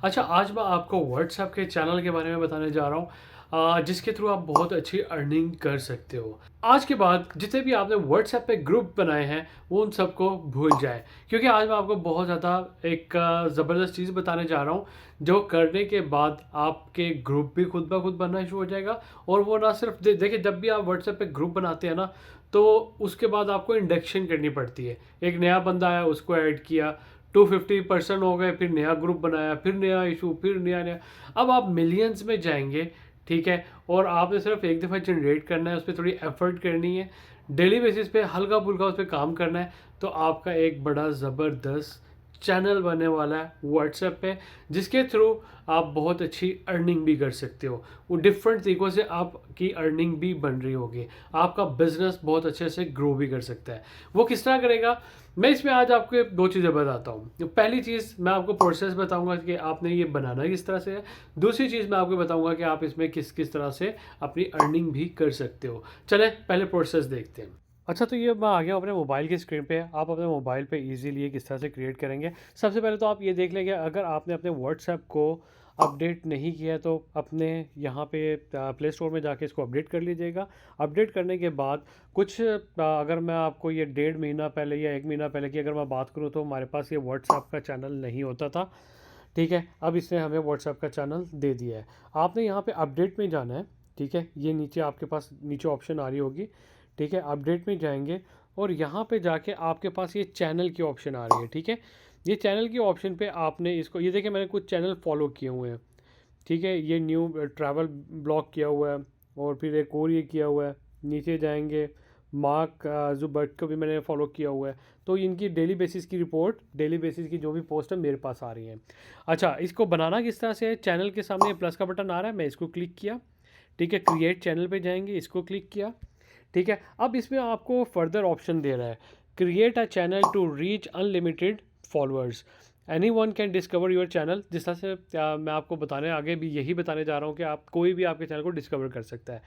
अच्छा, आज मैं आपको व्हाट्सएप के चैनल के बारे में बताने जा रहा हूँ जिसके थ्रू आप बहुत अच्छी अर्निंग कर सकते हो। आज के बाद जितने भी आपने व्हाट्सएप पे ग्रुप बनाए हैं, वो उन सबको भूल जाएँ। क्योंकि आज मैं आपको बहुत ज़्यादा एक ज़बरदस्त चीज़ बताने जा रहा हूँ, जो करने के बाद आपके ग्रुप भी खुद ब खुद बनना शुरू हो जाएगा। और वो ना सिर्फ देखिए, जब भी आप व्हाट्सएप पे ग्रुप बनाते हैं ना, तो उसके बाद आपको इंडक्शन करनी पड़ती है। एक नया बंदा आया, उसको ऐड किया, 250 हो गए, फिर नया ग्रुप बनाया, फिर नया इशू, फिर नया नया। अब आप मिलियंस में जाएंगे, ठीक है। और आपने सिर्फ एक दफ़ा जनरेट करना है, उस पर थोड़ी एफर्ट करनी है, डेली बेसिस पे हल्का फुल्का उस पर काम करना है, तो आपका एक बड़ा ज़बरदस्त चैनल बनने वाला है व्हाट्सएप पे, जिसके थ्रू आप बहुत अच्छी अर्निंग भी कर सकते हो। वो डिफरेंट तरीक़ों से आपकी अर्निंग भी बन रही होगी, आपका बिजनेस बहुत अच्छे से ग्रो भी कर सकता है। वो किस तरह करेगा, मैं इसमें आज आपको दो चीज़ें बताता हूँ। तो पहली चीज़ मैं आपको प्रोसेस बताऊंगा कि आपने ये बनाना किस तरह से है। दूसरी चीज़ मैं आपको बताऊंगा कि आप इसमें किस किस तरह से अपनी अर्निंग भी कर सकते हो। चलें पहले प्रोसेस देखते हैं। अच्छा, तो ये मैं आ गया अपने मोबाइल की स्क्रीन पे। आप अपने मोबाइल पे इजीली ये किस तरह से क्रिएट करेंगे। सबसे पहले तो आप ये देख लेंगे, अगर आपने अपने व्हाट्सएप को अपडेट नहीं किया है तो अपने यहाँ पे प्ले स्टोर में जाके इसको अपडेट कर लीजिएगा। अपडेट करने के बाद कुछ अगर मैं आपको ये 1.5 महीना पहले या 1 महीना पहले की अगर मैं बात करूँ, तो हमारे पास ये व्हाट्सएप का चैनल नहीं होता था, ठीक है। अब इसने हमें व्हाट्सएप का चैनल दे दिया है। आपने यहाँ पे अपडेट में जाना है, ठीक है। ये नीचे आपके पास नीचे ऑप्शन आ रही होगी, ठीक है। अपडेट में जाएंगे और यहाँ पे जाके आपके पास ये चैनल की ऑप्शन आ रही है, ठीक है। ये चैनल की ऑप्शन पे आपने इसको, ये देखिए मैंने कुछ चैनल फॉलो किए हुए हैं, ठीक है। ये न्यू ट्रैवल ब्लॉग किया हुआ है, और फिर एक और ये किया हुआ है। नीचे जाएंगे, मार्क जुबर्ट को भी मैंने फॉलो किया हुआ है। तो इनकी डेली बेसिस की रिपोर्ट, डेली बेसिस की जो भी पोस्ट है मेरे पास आ रही है। अच्छा, इसको बनाना किस तरह से है, चैनल के सामने प्लस का बटन आ रहा है, मैं इसको क्लिक किया, ठीक है। क्रिएट चैनल पे जाएंगे, इसको क्लिक किया, ठीक है। अब इसमें आपको फर्दर ऑप्शन दे रहा है, create a channel to reach unlimited followers, any one can discover your channel. जिस तरह से मैं आपको बताने आगे भी यही बताने जा रहा हूँ कि आप कोई भी आपके चैनल को डिस्कवर कर सकता है।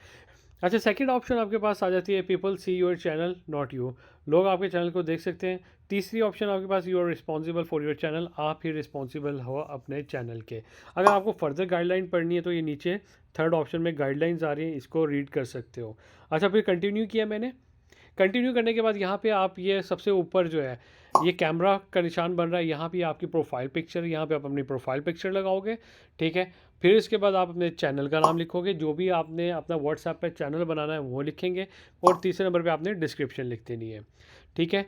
अच्छा, सेकंड ऑप्शन आपके पास आ जाती है, people see your channel not you, लोग आपके चैनल को देख सकते हैं। तीसरी ऑप्शन आपके पास, you are responsible for your channel, आप ही रिस्पॉन्सिबल हो अपने चैनल के। अगर आपको फर्दर गाइडलाइन पढ़नी है तो ये नीचे थर्ड ऑप्शन में गाइडलाइंस आ रही हैं, इसको रीड कर सकते हो। अच्छा, फिर कंटिन्यू किया मैंने। कंटिन्यू करने के बाद यहाँ पे आप ये सबसे ऊपर जो है ये कैमरा का निशान बन रहा है, यहाँ पे आपकी प्रोफाइल पिक्चर, यहाँ पे आप अपनी प्रोफाइल पिक्चर लगाओगे, ठीक है। फिर इसके बाद आप अपने चैनल का नाम लिखोगे, जो भी आपने अपना व्हाट्सएप पे चैनल बनाना है वो लिखेंगे, और तीसरे नंबर पे आपने डिस्क्रिप्शन लिख देनी है, ठीक है।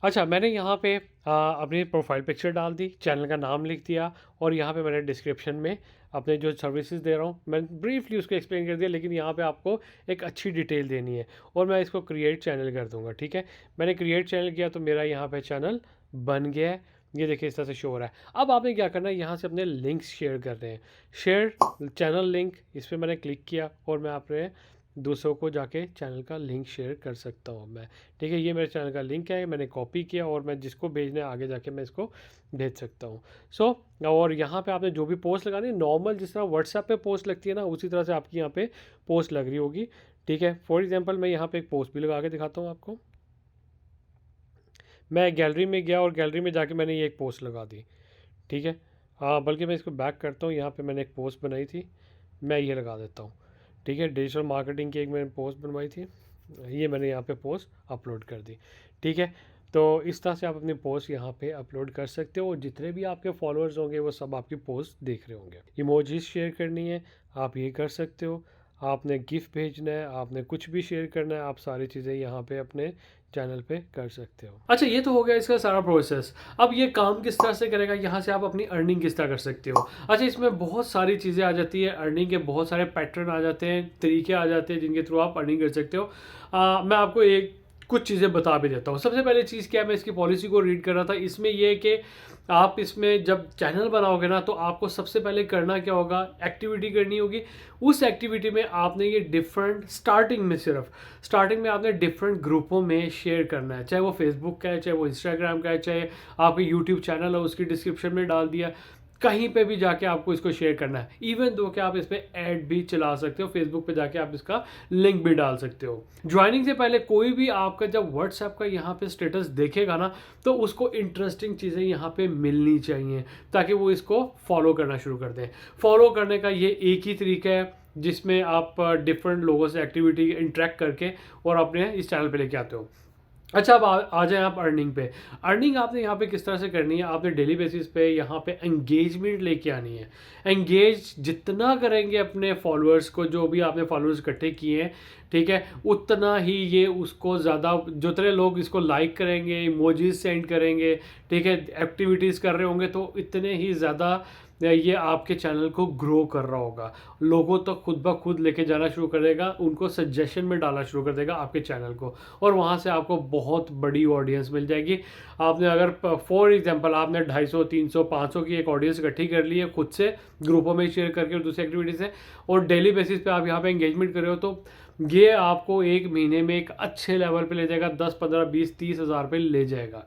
अच्छा, मैंने यहाँ पे अपनी प्रोफाइल पिक्चर डाल दी, चैनल का नाम लिख दिया, और यहाँ पे मैंने डिस्क्रिप्शन में अपने जो सर्विसेज दे रहा हूँ मैं ब्रीफली उसको एक्सप्लेन कर दिया, लेकिन यहाँ पे आपको एक अच्छी डिटेल देनी है, और मैं इसको क्रिएट चैनल कर दूँगा, ठीक है। मैंने क्रिएट चैनल किया तो मेरा यहाँ पे चैनल बन गया है। ये देखिए इस तरह से शो हो रहा है। अब आपने क्या करना है, यहाँ से अपने लिंक्स शेयर कर रहे हैं, शेयर चैनल लिंक, इस पर मैंने क्लिक किया और मैं अपने दूसरों को जाके चैनल का लिंक शेयर कर सकता हूँ मैं, ठीक है। ये मेरे चैनल का लिंक है, मैंने कॉपी किया और मैं जिसको भेजना है आगे जाके मैं इसको भेज सकता हूँ। सो और यहाँ पे आपने जो भी पोस्ट लगानी है, नॉर्मल जिस तरह व्हाट्सएप पे पोस्ट लगती है ना, उसी तरह से आपकी यहाँ पे पोस्ट लग रही होगी, ठीक है। फॉर एग्जांपल मैं यहाँ पे एक पोस्ट भी लगा के दिखाता हूँ आपको। मैं गैलरी में गया और गैलरी में जाके मैंने ये एक पोस्ट लगा दी, ठीक है। हाँ, बल्कि मैं इसको बैक करता हूँ, यहाँ पे मैंने एक पोस्ट बनाई थी, मैं ये लगा देता हूँ, ठीक है। डिजिटल मार्केटिंग की एक मैंने पोस्ट बनवाई थी, ये मैंने यहाँ पे पोस्ट अपलोड कर दी, ठीक है। तो इस तरह से आप अपनी पोस्ट यहाँ पे अपलोड कर सकते हो, और जितने भी आपके फॉलोअर्स होंगे वो सब आपकी पोस्ट देख रहे होंगे। इमोजीज शेयर करनी है, आप ये कर सकते हो। आपने गिफ्ट भेजना है, आपने कुछ भी शेयर करना है, आप सारी चीज़ें यहाँ पे अपने चैनल पे कर सकते हो। अच्छा, ये तो हो गया इसका सारा प्रोसेस। अब ये काम किस तरह से करेगा, यहाँ से आप अपनी अर्निंग किस तरह कर सकते हो। अच्छा, इसमें बहुत सारी चीज़ें आ जाती है, अर्निंग के बहुत सारे पैटर्न आ जाते हैं, तरीके आ जाते हैं जिनके थ्रू आप अर्निंग कर सकते हो। मैं आपको एक कुछ चीज़ें बता भी देता हूँ। सबसे पहले चीज़ क्या है, मैं इसकी पॉलिसी को रीड कर रहा था, इसमें ये है कि आप इसमें जब चैनल बनाओगे ना, तो आपको सबसे पहले करना क्या होगा, एक्टिविटी करनी होगी। उस एक्टिविटी में आपने ये डिफरेंट स्टार्टिंग में आपने डिफरेंट ग्रुपों में शेयर करना है, चाहे वो फेसबुक का है, चाहे वो इंस्टाग्राम का है, चाहे आपका यूट्यूब चैनल है उसकी डिस्क्रिप्शन में डाल दिया। कहीं पे भी जाके आपको इसको शेयर करना है। इवन दो कि आप इस पे ऐड भी चला सकते हो, फेसबुक पे जाके आप इसका लिंक भी डाल सकते हो। ज्वाइनिंग से पहले कोई भी आपका जब व्हाट्सएप का यहाँ पे स्टेटस देखेगा ना, तो उसको इंटरेस्टिंग चीज़ें यहाँ पे मिलनी चाहिए ताकि वो इसको फॉलो करना शुरू कर दें। फॉलो करने का ये एक ही तरीका है जिसमें आप डिफरेंट लोगों से एक्टिविटी इंटरेक्ट करके और अपने इस चैनल पे लेके आते हो। अच्छा, अब आ जाएँ आप अर्निंग पे। अर्निंग आपने यहाँ पे किस तरह से करनी है, आपने डेली बेसिस पे यहाँ पे एंगेजमेंट लेके आनी है। एंगेज जितना करेंगे अपने फॉलोअर्स को, जो भी आपने फॉलोअर्स इकट्ठे किए हैं, ठीक है, उतना ही ये उसको ज़्यादा, जितने लोग इसको लाइक करेंगे, इमोजीज सेंड करेंगे, ठीक है, एक्टिविटीज़ कर रहे होंगे, तो इतने ही ज़्यादा ये आपके चैनल को ग्रो कर रहा होगा। लोगों तक तो खुद ब खुद लेके जाना शुरू कर देगा, उनको सजेशन में डालना शुरू कर देगा आपके चैनल को, और वहाँ से आपको बहुत बड़ी ऑडियंस मिल जाएगी। आपने अगर फॉर एग्जांपल आपने 250, 300, 500 की एक ऑडियंस इकट्ठी कर ली है खुद से, ग्रुपों में शेयर करके और दूसरी एक्टिविटी से, और डेली बेसिस पे आप यहाँ पे एंगेजमेंट कर रहे हो, तो ये आपको एक महीने में एक अच्छे लेवल पे ले जाएगा, 10, 15, 20, 30 हज़ार पे ले जाएगा।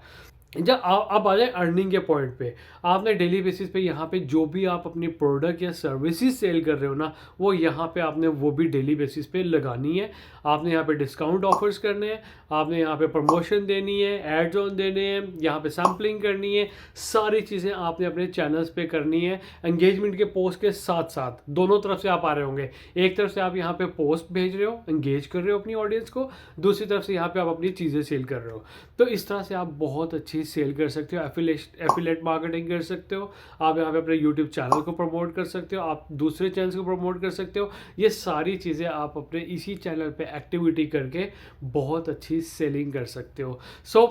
जब आप आ जाए अर्निंग के पॉइंट पे, आपने डेली बेसिस पे यहाँ पे जो भी आप अपनी प्रोडक्ट या सर्विसेज सेल कर रहे हो ना, वो यहाँ पे आपने वो भी डेली बेसिस पे लगानी है। आपने यहाँ पे डिस्काउंट ऑफर्स करने हैं, आपने यहाँ पे प्रमोशन देनी है, एड्स ऑन देने हैं, यहाँ पे सैम्पलिंग करनी है, सारी चीज़ें आपने अपने चैनल्स पे करनी है। एंगेजमेंट के पोस्ट के साथ साथ दोनों तरफ से आप आ रहे होंगे। एक तरफ से आप यहाँ पे पोस्ट भेज रहे हो, एंगेज कर रहे हो अपनी ऑडियंस को, दूसरी तरफ से यहाँ पे आप अपनी चीज़ें सेल कर रहे हो। तो इस तरह से आप बहुत अच्छी सेल कर सकते हो, एफिलेट मार्केटिंग कर सकते हो, आप यहाँ पे अपने यूट्यूब चैनल को प्रमोट कर सकते हो, आप दूसरे चैनल्स को प्रमोट कर सकते हो। ये सारी चीज़ें आप अपने इसी चैनल पे एक्टिविटी करके बहुत अच्छी सेलिंग कर सकते हो। सो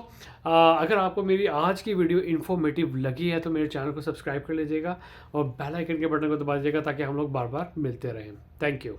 अगर आपको मेरी आज की वीडियो इन्फॉर्मेटिव लगी है तो मेरे चैनल को सब्सक्राइब कर लीजिएगा और बेल आइकन के बटन को दबा दीजिएगा ताकि हम लोग बार बार मिलते रहें। Thank you.